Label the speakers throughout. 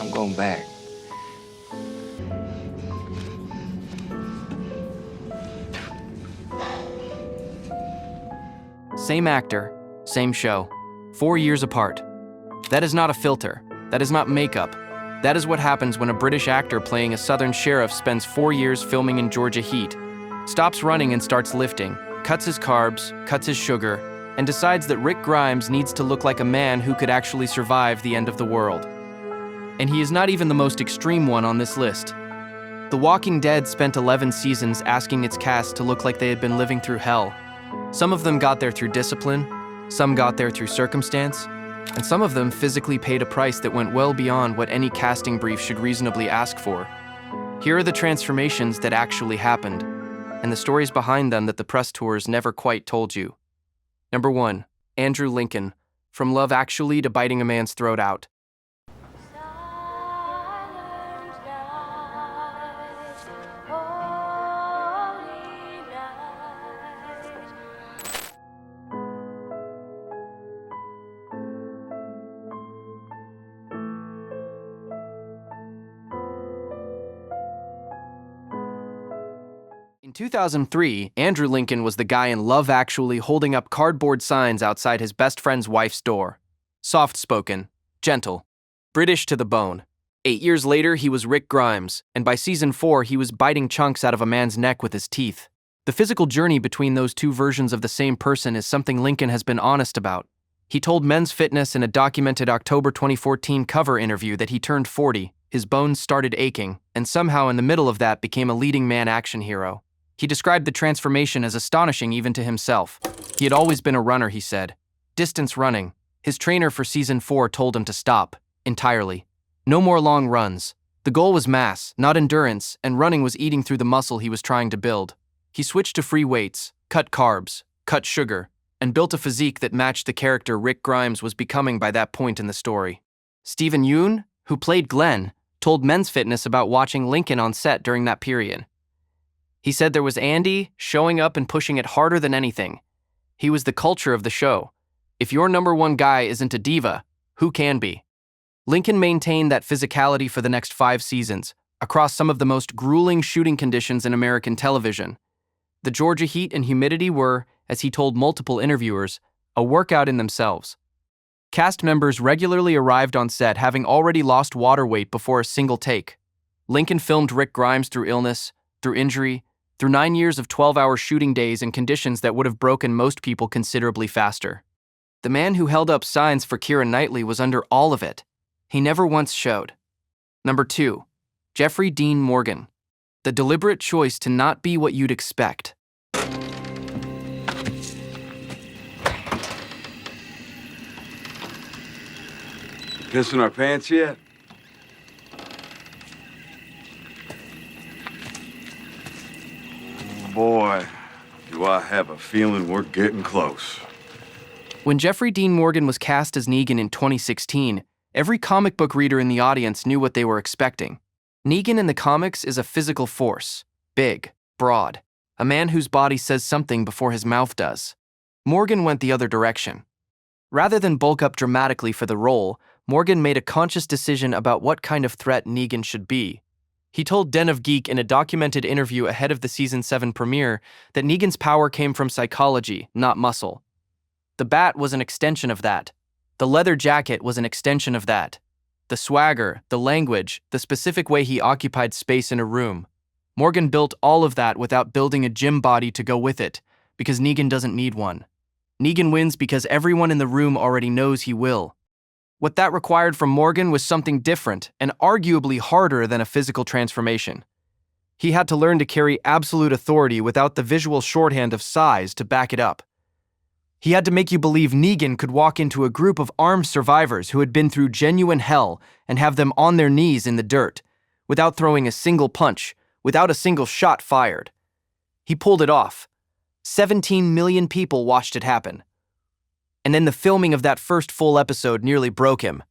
Speaker 1: I'm going back.
Speaker 2: Same actor, same show, 4 years apart. That is not a filter. That is not makeup. That is what happens when a British actor playing a Southern sheriff spends 4 years filming in Georgia heat, stops running and starts lifting, cuts his carbs, cuts his sugar, and decides that Rick Grimes needs to look like a man who could actually survive the end of the world. And he is not even the most extreme one on this list. The Walking Dead spent 11 seasons asking its cast to look like they had been living through hell. Some of them got there through discipline, some got there through circumstance, and some of them physically paid a price that went well beyond what any casting brief should reasonably ask for. Here are the transformations that actually happened, and the stories behind them that the press tours never quite told you. Number 1, Andrew Lincoln, from Love Actually to biting a man's throat out. In 2003, Andrew Lincoln was the guy in Love Actually holding up cardboard signs outside his best friend's wife's door. Soft-spoken, gentle, British to the bone. 8 years later, he was Rick Grimes, and by season 4, he was biting chunks out of a man's neck with his teeth. The physical journey between those two versions of the same person is something Lincoln has been honest about. He told Men's Fitness in a documented October 2014 cover interview that he turned 40, his bones started aching, and somehow in the middle of that became a leading man action hero. He described the transformation as astonishing even to himself. He had always been a runner, he said. Distance running. His trainer for season 4 told him to stop, entirely. No more long runs. The goal was mass, not endurance, and running was eating through the muscle he was trying to build. He switched to free weights, cut carbs, cut sugar, and built a physique that matched the character Rick Grimes was becoming by that point in the story. Stephen Yeun, who played Glenn, told Men's Fitness about watching Lincoln on set during that period. He said there was Andy showing up and pushing it harder than anything. He was the culture of the show. If your number one guy isn't a diva, who can be? Lincoln maintained that physicality for the next 5 seasons, across some of the most grueling shooting conditions in American television. The Georgia heat and humidity were, as he told multiple interviewers, a workout in themselves. Cast members regularly arrived on set having already lost water weight before a single take. Lincoln filmed Rick Grimes through illness, through injury, through 9 years of 12-hour shooting days in conditions that would have broken most people considerably faster. The man who held up signs for Keira Knightley was under all of it. He never once showed. Number 2, Jeffrey Dean Morgan. The deliberate choice to not be what you'd expect.
Speaker 3: Pissing our pants yet? Boy, do I have a feeling we're getting close.
Speaker 2: When Jeffrey Dean Morgan was cast as Negan in 2016, every comic book reader in the audience knew what they were expecting. Negan in the comics is a physical force, big, broad, a man whose body says something before his mouth does. Morgan went the other direction. Rather than bulk up dramatically for the role, Morgan made a conscious decision about what kind of threat Negan should be. He told Den of Geek in a documented interview ahead of the season 7 premiere that Negan's power came from psychology, not muscle. The bat was an extension of that. The leather jacket was an extension of that. The swagger, the language, the specific way he occupied space in a room. Morgan built all of that without building a gym body to go with it, because Negan doesn't need one. Negan wins because everyone in the room already knows he will. What that required from Morgan was something different and arguably harder than a physical transformation. He had to learn to carry absolute authority without the visual shorthand of size to back it up. He had to make you believe Negan could walk into a group of armed survivors who had been through genuine hell and have them on their knees in the dirt, without throwing a single punch, without a single shot fired. He pulled it off. 17 million people watched it happen. And then the filming of that first full episode nearly broke him.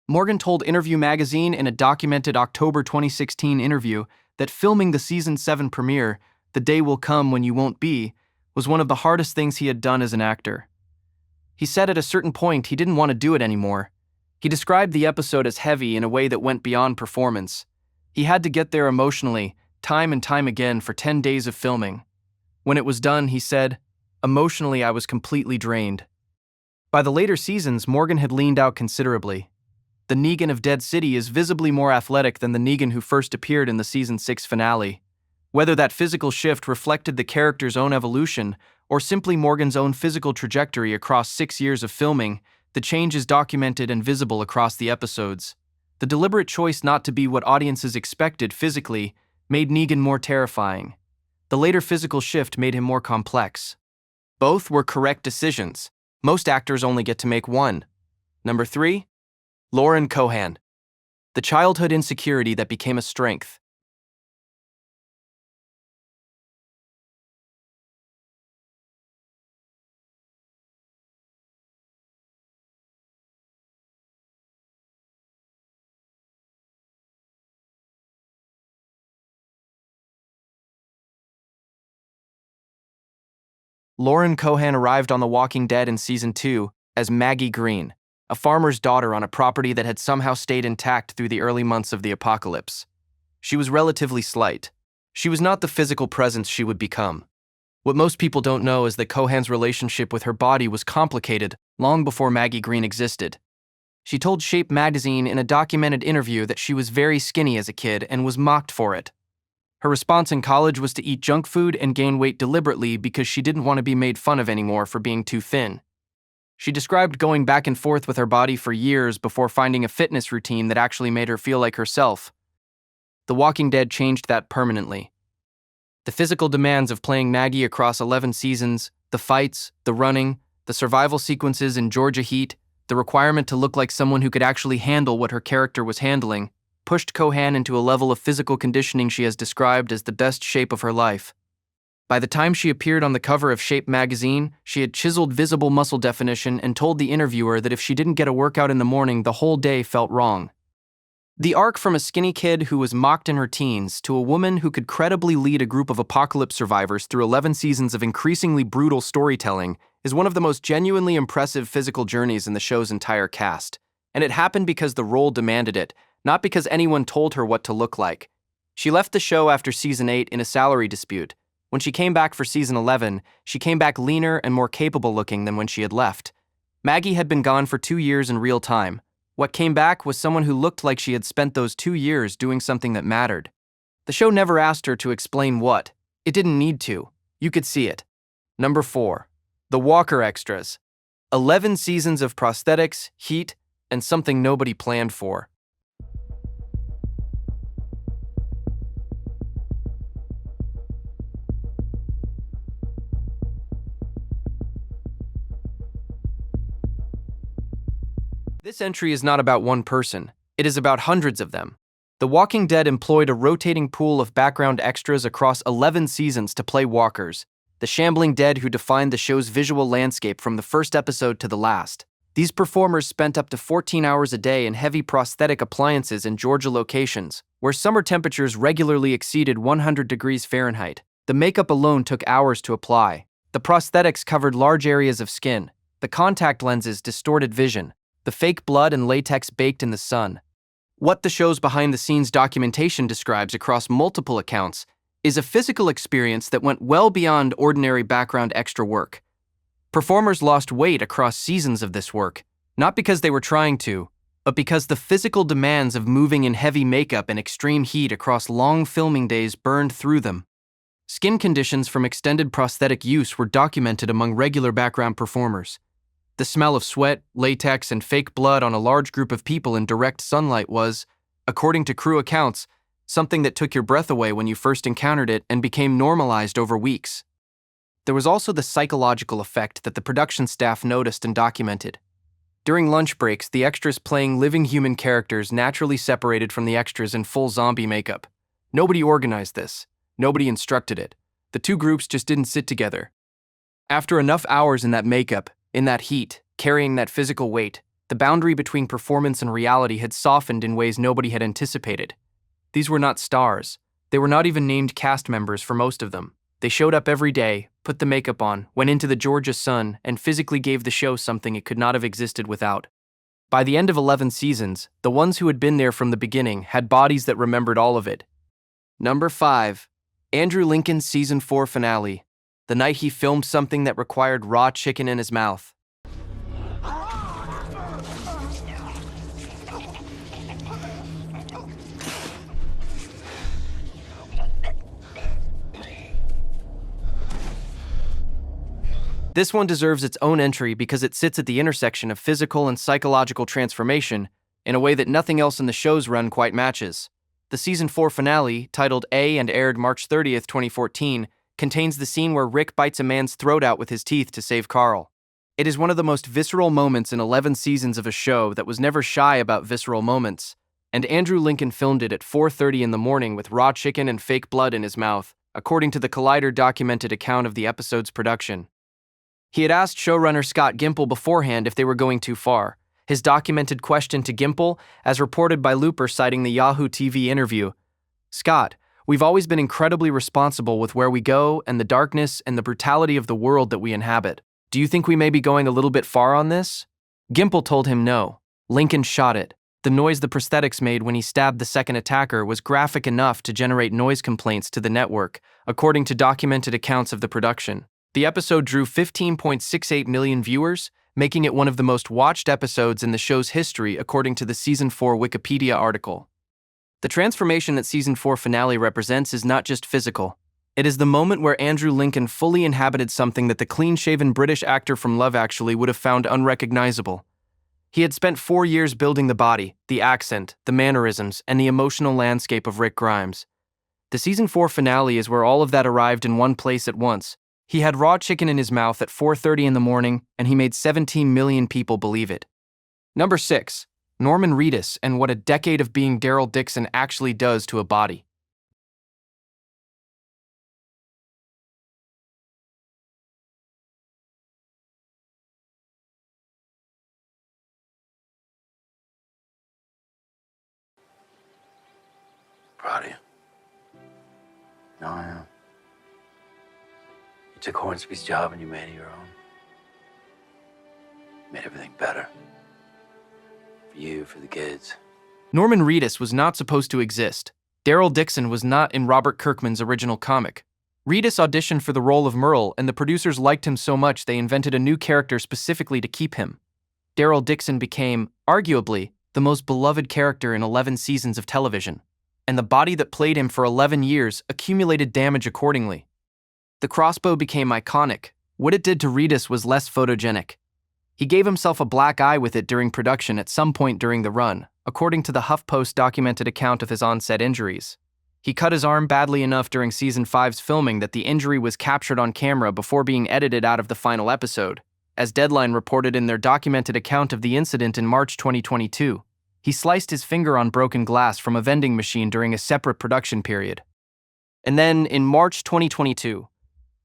Speaker 2: Morgan told Interview magazine in a documented October 2016 interview that filming the season 7 premiere, The Day Will Come When You Won't Be, was one of the hardest things he had done as an actor. He said at a certain point he didn't want to do it anymore. He described the episode as heavy in a way that went beyond performance. He had to get there emotionally, time and time again for 10 days of filming. When it was done, he said, "Emotionally, I was completely drained." By the later seasons, Morgan had leaned out considerably. The Negan of Dead City is visibly more athletic than the Negan who first appeared in the Season 6 finale. Whether that physical shift reflected the character's own evolution or simply Morgan's own physical trajectory across 6 years of filming, the change is documented and visible across the episodes. The deliberate choice not to be what audiences expected physically made Negan more terrifying. The later physical shift made him more complex. Both were correct decisions. Most actors only get to make one. Number 3. Lauren Cohan. The childhood insecurity that became a strength. Lauren Cohan arrived on The Walking Dead in Season 2 as Maggie Green, a farmer's daughter on a property that had somehow stayed intact through the early months of the apocalypse. She was relatively slight. She was not the physical presence she would become. What most people don't know is that Cohan's relationship with her body was complicated long before Maggie Green existed. She told Shape magazine in a documented interview that she was very skinny as a kid and was mocked for it. Her response in college was to eat junk food and gain weight deliberately because she didn't want to be made fun of anymore for being too thin. She described going back and forth with her body for years before finding a fitness routine that actually made her feel like herself. The Walking Dead changed that permanently. The physical demands of playing Maggie across 11 seasons, the fights, the running, the survival sequences in Georgia heat, the requirement to look like someone who could actually handle what her character was handling, pushed Cohan into a level of physical conditioning she has described as the best shape of her life. By the time she appeared on the cover of Shape magazine, she had chiseled visible muscle definition and told the interviewer that if she didn't get a workout in the morning, the whole day felt wrong. The arc from a skinny kid who was mocked in her teens to a woman who could credibly lead a group of apocalypse survivors through 11 seasons of increasingly brutal storytelling is one of the most genuinely impressive physical journeys in the show's entire cast. And it happened because the role demanded it, not because anyone told her what to look like. She left the show after Season 8 in a salary dispute. When she came back for Season 11, she came back leaner and more capable looking than when she had left. Maggie had been gone for 2 years in real time. What came back was someone who looked like she had spent those 2 years doing something that mattered. The show never asked her to explain what. It didn't need to. You could see it. Number 4. The Walker Extras. 11 seasons of prosthetics, heat, and something nobody planned for. This entry is not about one person. It is about hundreds of them. The Walking Dead employed a rotating pool of background extras across 11 seasons to play walkers, the shambling dead who defined the show's visual landscape from the first episode to the last. These performers spent up to 14 hours a day in heavy prosthetic appliances in Georgia locations, where summer temperatures regularly exceeded 100 degrees Fahrenheit. The makeup alone took hours to apply. The prosthetics covered large areas of skin. The contact lenses distorted vision. The fake blood and latex baked in the sun. What the show's behind-the-scenes documentation describes across multiple accounts is a physical experience that went well beyond ordinary background extra work. Performers lost weight across seasons of this work, not because they were trying to, but because the physical demands of moving in heavy makeup and extreme heat across long filming days burned through them. Skin conditions from extended prosthetic use were documented among regular background performers. The smell of sweat, latex, and fake blood on a large group of people in direct sunlight was, according to crew accounts, something that took your breath away when you first encountered it and became normalized over weeks. There was also the psychological effect that the production staff noticed and documented. During lunch breaks, the extras playing living human characters naturally separated from the extras in full zombie makeup. Nobody organized this. Nobody instructed it. The two groups just didn't sit together. After enough hours in that makeup, in that heat, carrying that physical weight, the boundary between performance and reality had softened in ways nobody had anticipated. These were not stars. They were not even named cast members for most of them. They showed up every day, put the makeup on, went into the Georgia sun, and physically gave the show something it could not have existed without. By the end of 11 seasons, the ones who had been there from the beginning had bodies that remembered all of it. Number 5. Andrew Lincoln's Season 4 finale. The night he filmed something that required raw chicken in his mouth. This one deserves its own entry because it sits at the intersection of physical and psychological transformation in a way that nothing else in the show's run quite matches. The Season 4 finale, titled A and aired March 30th, 2014, contains the scene where Rick bites a man's throat out with his teeth to save Carl. It is one of the most visceral moments in 11 seasons of a show that was never shy about visceral moments, and Andrew Lincoln filmed it at 4:30 in the morning with raw chicken and fake blood in his mouth, according to the Collider documented account of the episode's production. He had asked showrunner Scott Gimple beforehand if they were going too far. His documented question to Gimple, as reported by Looper citing the Yahoo TV interview: "Scott, we've always been incredibly responsible with where we go and the darkness and the brutality of the world that we inhabit. Do you think we may be going a little bit far on this?" Gimple told him no. Lincoln shot it. The noise the prosthetics made when he stabbed the second attacker was graphic enough to generate noise complaints to the network, according to documented accounts of the production. The episode drew 15.68 million viewers, making it one of the most watched episodes in the show's history, according to the Season 4 Wikipedia article. The transformation that Season 4 finale represents is not just physical. It is the moment where Andrew Lincoln fully inhabited something that the clean-shaven British actor from Love Actually would have found unrecognizable. He had spent 4 years building the body, the accent, the mannerisms, and the emotional landscape of Rick Grimes. The Season 4 finale is where all of that arrived in one place at once. He had raw chicken in his mouth at 4:30 in the morning, and he made 17 million people believe it. Number 6. Norman Reedus and what a decade of being Daryl Dixon actually does to a body.
Speaker 1: Proud of you. No, I am. You took Hornsby's job and you made it your own. Made everything better. For you, for the kids.
Speaker 2: Norman Reedus was not supposed to exist. Daryl Dixon was not in Robert Kirkman's original comic. Reedus auditioned for the role of Merle, and the producers liked him so much they invented a new character specifically to keep him. Daryl Dixon became, arguably, the most beloved character in 11 seasons of television, and the body that played him for 11 years accumulated damage accordingly. The crossbow became iconic. What it did to Reedus was less photogenic. He gave himself a black eye with it during production at some point during the run, according to the HuffPost documented account of his onset injuries. He cut his arm badly enough during Season 5's filming that the injury was captured on camera before being edited out of the final episode, as Deadline reported in their documented account of the incident in March 2022. He sliced his finger on broken glass from a vending machine during a separate production period. And then, in March 2022,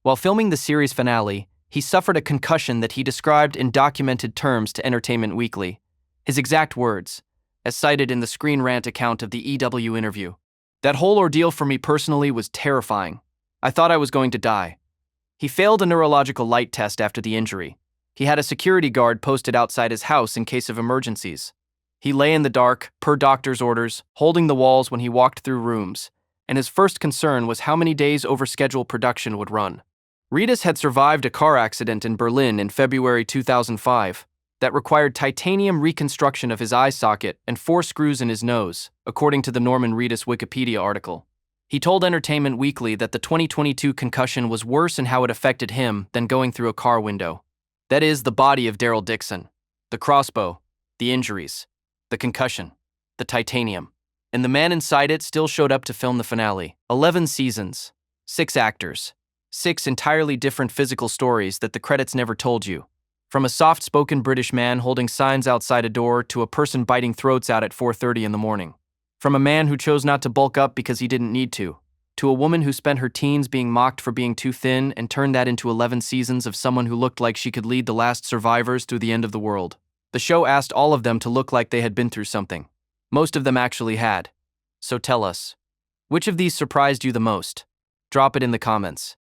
Speaker 2: while filming the series finale, he suffered a concussion that he described in documented terms to Entertainment Weekly. His exact words, as cited in the Screen Rant account of the EW interview: "That whole ordeal for me personally was terrifying. I thought I was going to die." He failed a neurological light test after the injury. He had a security guard posted outside his house in case of emergencies. He lay in the dark, per doctor's orders, holding the walls when he walked through rooms, and his first concern was how many days over-scheduled production would run. Reedus had survived a car accident in Berlin in February 2005 that required titanium reconstruction of his eye socket and 4 screws in his nose, according to the Norman Reedus Wikipedia article. He told Entertainment Weekly that the 2022 concussion was worse in how it affected him than going through a car window. That is, the body of Daryl Dixon, the crossbow, the injuries, the concussion, the titanium, and the man inside it still showed up to film the finale. 11 seasons, 6 actors, 6 entirely different physical stories that the credits never told you. From a soft-spoken British man holding signs outside a door to a person biting throats out at 4:30 in the morning. From a man who chose not to bulk up because he didn't need to a woman who spent her teens being mocked for being too thin and turned that into 11 seasons of someone who looked like she could lead the last survivors through the end of the world. The show asked all of them to look like they had been through something. Most of them actually had. So tell us, which of these surprised you the most? Drop it in the comments.